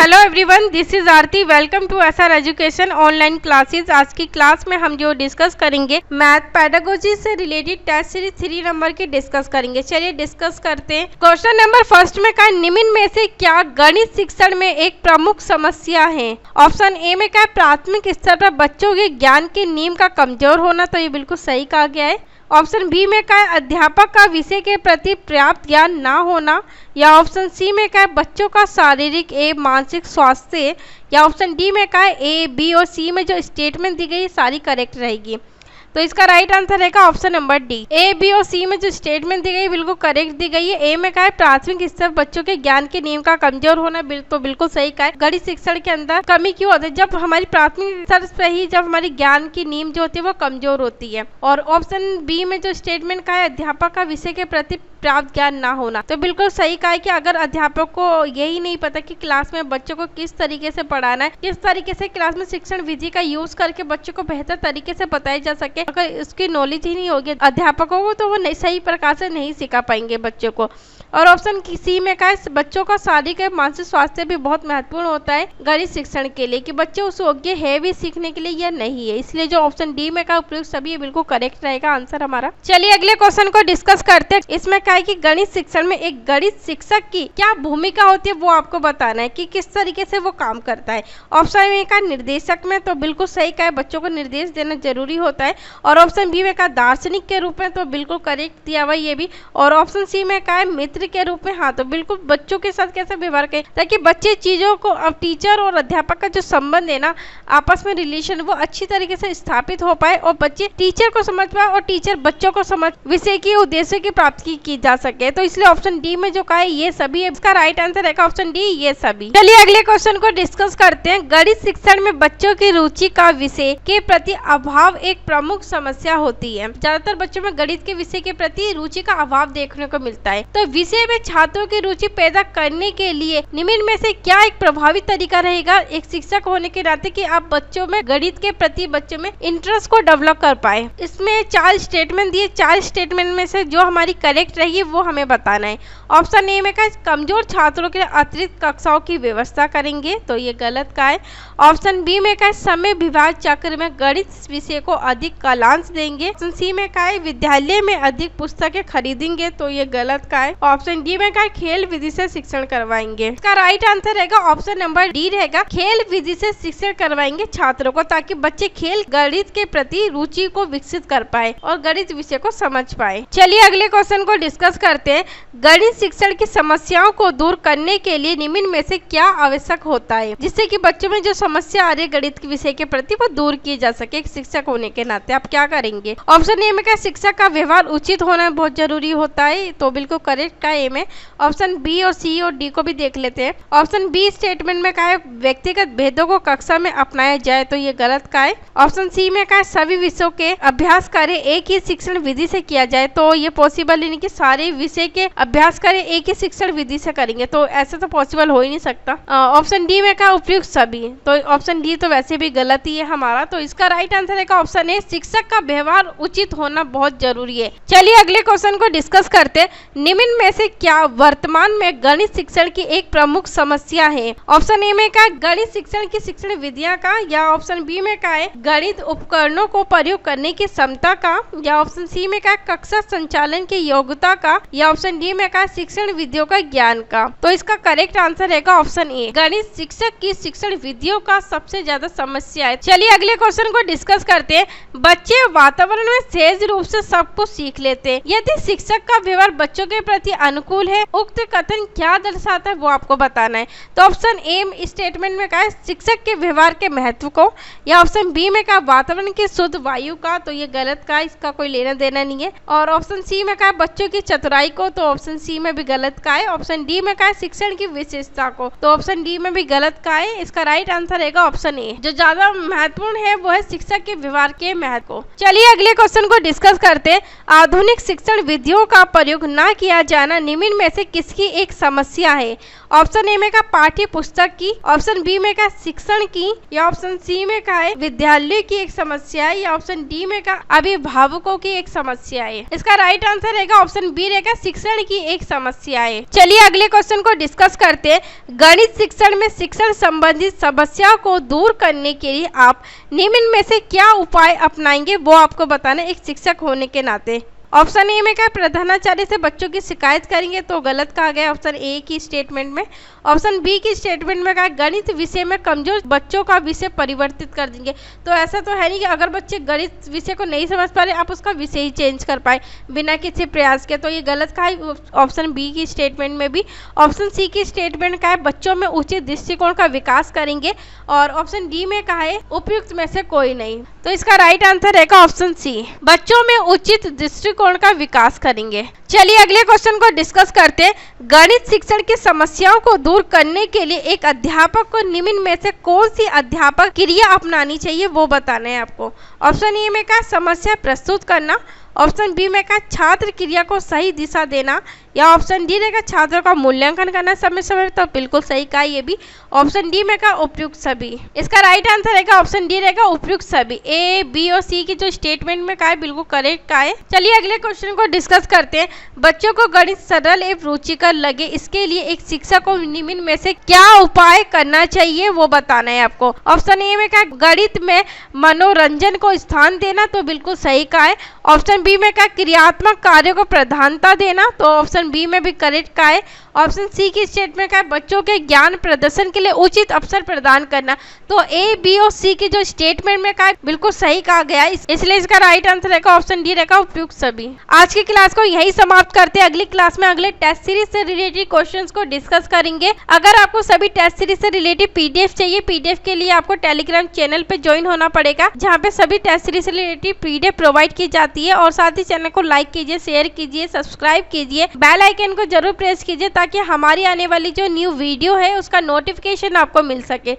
Hello everyone, this is Aarti. Welcome to SR education online classes. आज की class में हम जो डिस्कस करेंगे मैथ पेडागोजी से रिलेटेड टेस्ट सीरीज 3 नंबर की डिस्कस करेंगे। चलिए डिस्कस करते हैं। क्वेश्चन नंबर फर्स्ट में क्या, निम्न में से क्या गणित शिक्षण में एक प्रमुख समस्या है? ऑप्शन ए में क्या, प्राथमिक स्तर पर बच्चों के ज्ञान के नींव का कमजोर होना। तो ये बिल्कुल सही कहा गया है। ऑप्शन बी में क्या, अध्यापक का विषय के प्रति पर्याप्त ज्ञान ना होना। या ऑप्शन सी में क्या, बच्चों का शारीरिक एवं मानसिक स्वास्थ्य। या ऑप्शन डी में क्या, ए बी और सी में जो स्टेटमेंट दी गई सारी करेक्ट रहेगी। तो इसका राइट आंसर रहेगा option number D. A B और सी में जो स्टेटमेंट दी गई बिल्कुल करेक्ट दी गई है। ए में क्या है, प्राथमिक स्तर बच्चों के ज्ञान के नींव का कमजोर होना, तो बिल्कुल सही कहा है। गणित शिक्षण के अंदर कमी क्यों होती है? जब हमारी प्राथमिक स्तर से ही जब हमारी ज्ञान की नींव जो होती है वो कमजोर होती है। और ऑप्शन बी में जो स्टेटमेंट का है, अध्यापक का विषय के प्रति प्राप्त ज्ञान ना होना, तो बिल्कुल सही कहा है कि अगर अध्यापक को यही नहीं पता कि क्लास में बच्चों को किस तरीके से पढ़ाना है, किस तरीके से क्लास में शिक्षण विधि का यूज करके बच्चों को बेहतर तरीके से बताया जा सके, अगर उसकी नॉलेज ही नहीं होगी अध्यापकों को, तो वो सही प्रकार से नहीं सिखा पाएंगे बच्चों को। और ऑप्शन सी में क्या है, बच्चों का शारीरिक और मानसिक स्वास्थ्य भी बहुत महत्वपूर्ण होता है गणित शिक्षण के लिए, कि बच्चे उस योग्य है भी सीखने के लिए या नहीं है। इसलिए जो ऑप्शन डी में का उपयोग सभी बिल्कुल करेक्ट रहेगा आंसर हमारा। चलिए अगले क्वेश्चन को डिस्कस करते हैं। इसमें क्या है कि गणित शिक्षण में एक गणित शिक्षक की क्या भूमिका होती है वो आपको बताना है कि किस तरीके से वो काम करता है। ऑप्शन में का निर्देशक में, तो बिल्कुल सही कहा है, बच्चों को निर्देश देना जरूरी होता है। और ऑप्शन बी में का दार्शनिक के रूप में, तो बिल्कुल करेक्ट दिया हुआ ये भी। और ऑप्शन सी में का है मित्र के रूप में। हाँ, तो बिल्कुल बच्चों के साथ कैसे व्यवहार करें ताकि बच्चे चीजों को, अब टीचर और अध्यापक का जो संबंध है ना, आपस में रिलेशन वो अच्छी तरीके से स्थापित हो पाए और बच्चे टीचर को समझ पाए और टीचर बच्चों को समझ विषय की उद्देश्य की प्राप्ति की जा सके। तो इसलिए ऑप्शन डी में जो कहा है ये सभी है। इसका राइट आंसर है ऑप्शन डी, ये सभी। चलिए अगले क्वेश्चन को डिस्कस करते हैं। गणित शिक्षण में बच्चों की रुचि का विषय के प्रति अभाव एक प्रमुख समस्या होती है। ज्यादातर बच्चों में गणित के विषय के प्रति रुचि का अभाव देखने को मिलता है। तो विषय में छात्रों की रुचि पैदा करने के लिए निम्न में से क्या एक प्रभावी तरीका रहेगा एक शिक्षक होने के नाते कि आप बच्चों में गणित के प्रति बच्चों में इंटरेस्ट को डेवलप कर पाए? इसमें 4 स्टेटमेंट दिए, 4 स्टेटमेंट में से जो हमारी करेक्ट रहेगी वो हमें बताना है। ऑप्शन ए में का, कमजोर छात्रों के लिए अतिरिक्त कक्षाओं की व्यवस्था करेंगे, तो ये गलत का है। ऑप्शन बी में का, समय विभाग चक्र में गणित विषय को अधिक कालांश देंगे। ऑप्शन सी में का, विद्यालय में अधिक पुस्तकें खरीदेंगे, तो ये गलत का है। ऑप्शन डी में का, खेल विधि से शिक्षण करवाएंगे। इसका राइट आंसर रहेगा ऑप्शन नंबर डी रहेगा, खेल विधि से शिक्षण करवाएंगे छात्रों को, ताकि बच्चे खेल गणित के प्रति रुचि को विकसित कर पाए और गणित विषय को समझ पाए। चलिए अगले क्वेश्चन को डिस्कस करते हैं। गणित शिक्षण की समस्याओं को दूर करने के लिए निम्न में से क्या आवश्यक होता है, जिससे कि बच्चों में जो समस्या आ रही है गणित के विषय के प्रति वो दूर की जा सके? एक शिक्षक होने के नाते आप क्या करेंगे? ऑप्शन ए में क्या, शिक्षक का व्यवहार उचित होना बहुत जरूरी होता है, तो बिल्कुल करेक्ट का ए में। ऑप्शन बी और सी और डी को भी देख लेते हैं। ऑप्शन बी स्टेटमेंट में क्या है, व्यक्तिगत भेदों को कक्षा में अपनाया जाए, तो ये गलत का है। ऑप्शन सी में क्या है, सभी विषयों के अभ्यास कार्य एक ही शिक्षण विधि से किया जाए, तो ये पॉसिबल नहीं कि सारे विषय के अभ्यास कार्य एक ही शिक्षण विधि से करेंगे, तो ऐसे तो पॉसिबल हो ही नहीं सकता। ऑप्शन डी में क्या, उपयुक्त सभी, तो ऑप्शन डी तो वैसे भी गलत ही है हमारा। तो इसका राइट आंसर है ऑप्शन ए, शिक्षक का व्यवहार उचित होना बहुत जरूरी है। चलिए अगले क्वेश्चन को डिस्कस करते हैं। निम्न में से क्या वर्तमान में गणित शिक्षण की एक प्रमुख समस्या है? ऑप्शन ए में क्या, गणित शिक्षण की शिक्षण विधियां का। या ऑप्शन बी में क्या है, गणित उपकरणों को प्रयोग करने की क्षमता का। या ऑप्शन सी में क्या, कक्षा संचालन की योग्यता का। या ऑप्शन डी में क्या, शिक्षण विधियों का ज्ञान का। तो इसका करेक्ट आंसर रहेगा ऑप्शन ए, गणित शिक्षक की शिक्षण विधियों का सबसे ज्यादा समस्या है। चलिए अगले क्वेश्चन को डिस्कस करते हैं। बच्चे वातावरण में सहज रूप से सब कुछ सीख लेते हैं यदि शिक्षक का व्यवहार बच्चों के प्रति अनुकूल है। उक्त कथन क्या दर्शाता है वो आपको बताना है। तो ऑप्शन ए स्टेटमेंट में क्या है, शिक्षक के व्यवहार के महत्व को। या ऑप्शन बी में क्या, वातावरण की शुद्ध वायु का, तो ये गलत का, इसका कोई लेना देना नहीं है। और ऑप्शन सी में क्या, बच्चों की चतुराई को, तो ऑप्शन सी में भी गलत का है। ऑप्शन डी में क्या, शिक्षण की विशेषता को, तो ऑप्शन डी में भी गलत का है। इसका राइट आंसर रहेगा ऑप्शन ए, जो ज्यादा महत्वपूर्ण है वो है शिक्षक के व्यवहार के महत्व को। चलिए अगले क्वेश्चन को डिस्कस करते हैं। आधुनिक शिक्षण विधियों का प्रयोग न किया जाना निम्न में से किसकी एक समस्या है? ऑप्शन ए में का, पाठ्य पुस्तक की। ऑप्शन बी में का, शिक्षण की। या ऑप्शन सी में का है विद्यालय की एक समस्या है। या ऑप्शन डी में का, अभिभावकों की एक समस्या है। इसका राइट आंसर रहेगा ऑप्शन ऑप्शन बी रहेगा शिक्षण की एक समस्या है। चलिए अगले क्वेश्चन को डिस्कस करते हैं। गणित शिक्षण में शिक्षण संबंधित समस्या को दूर करने के लिए आप निम्न में से क्या उपाय अपनाएंगे, वो आपको बताना एक शिक्षक होने के नाते। ऑप्शन ए में क्या प्रधानाचार्य से बच्चों की शिकायत करेंगे, तो गलत कहा गया ऑप्शन ए की स्टेटमेंट में। ऑप्शन बी की स्टेटमेंट में कहा गणित विषय में कमजोर बच्चों का विषय परिवर्तित कर देंगे। तो ऐसा तो है नहीं कि अगर बच्चे गणित विषय को नहीं समझ पा रहे आप उसका विषय ही चेंज कर पाए बिना किसी प्रयास के, तो ये गलत कहा है ऑप्शन बी की स्टेटमेंट में भी। ऑप्शन सी की स्टेटमेंट कहा है बच्चों में उचित दृष्टिकोण का विकास करेंगे, और ऑप्शन डी में कहा है उपयुक्त में से कोई नहीं। तो इसका राइट आंसर रहेगा ऑप्शन सी, बच्चों में उचित दृष्टिकोण का विकास करेंगे। चलिए अगले क्वेश्चन को डिस्कस करते हैं। गणित शिक्षण की समस्याओं को दूर करने के लिए एक अध्यापक को निम्न में से कौन सी अध्यापक क्रिया अपनानी चाहिए, वो बताना है आपको। ऑप्शन ए में क्या समस्या प्रस्तुत करना, ऑप्शन बी में क्या छात्र क्रिया को सही दिशा देना, या ऑप्शन डी रहेगा छात्रों का मूल्यांकन करना समय समय पर, तो बिल्कुल सही कहा ये भी। ऑप्शन डी में क्या उपयुक्त सभी। इसका राइट आंसर रहेगा ऑप्शन डी रहेगा उपयुक्त सभी। ए बी और सी की जो स्टेटमेंट में कहा है बिल्कुल करेक्ट कहा है। चलिए अगले क्वेश्चन को डिस्कस करते हैं। बच्चों को गणित सरल एवं रुचिकर लगे, इसके लिए एक शिक्षक को निम्न में से क्या उपाय करना चाहिए, वो बताना है आपको। ऑप्शन ए में क्या गणित में मनोरंजन को स्थान देना, तो बिल्कुल सही कहा है। ऑप्शन बी में क्या क्रियात्मक कार्यों को प्रधानता देना, तो ऑप्शन बी में भी करेक्ट का है। ऑप्शन सी की स्टेटमेंट का बच्चों के ज्ञान प्रदर्शन के लिए उचित अवसर प्रदान करना, तो ए बी और सी की जो स्टेटमेंट में का बिल्कुल सही कहा गया है, इसलिए इसका राइट आंसर रहेगा ऑप्शन डी रहेगा उपयुक्त सभी। आज की क्लास को यही समाप्त करते हैं। अगली क्लास में अगले टेस्ट सीरीज से रिलेटेड क्वेश्चंस को डिस्कस करेंगे। अगर आपको सभी टेस्ट सीरीज से रिलेटेड पीडीएफ चाहिए, पीडीएफ के लिए आपको टेलीग्राम चैनल पे ज्वाइन होना पड़ेगा, जहाँ पे सभी टेस्ट सीरीज से रिलेटेड पीडीएफ प्रोवाइड की जाती है। और साथ ही चैनल को लाइक कीजिए, शेयर कीजिए, सब्सक्राइब कीजिए, बेल आइकन को जरूर प्रेस कीजिए ताकि हमारी आने वाली जो न्यू वीडियो है उसका नोटिफिकेशन आपको मिल सके।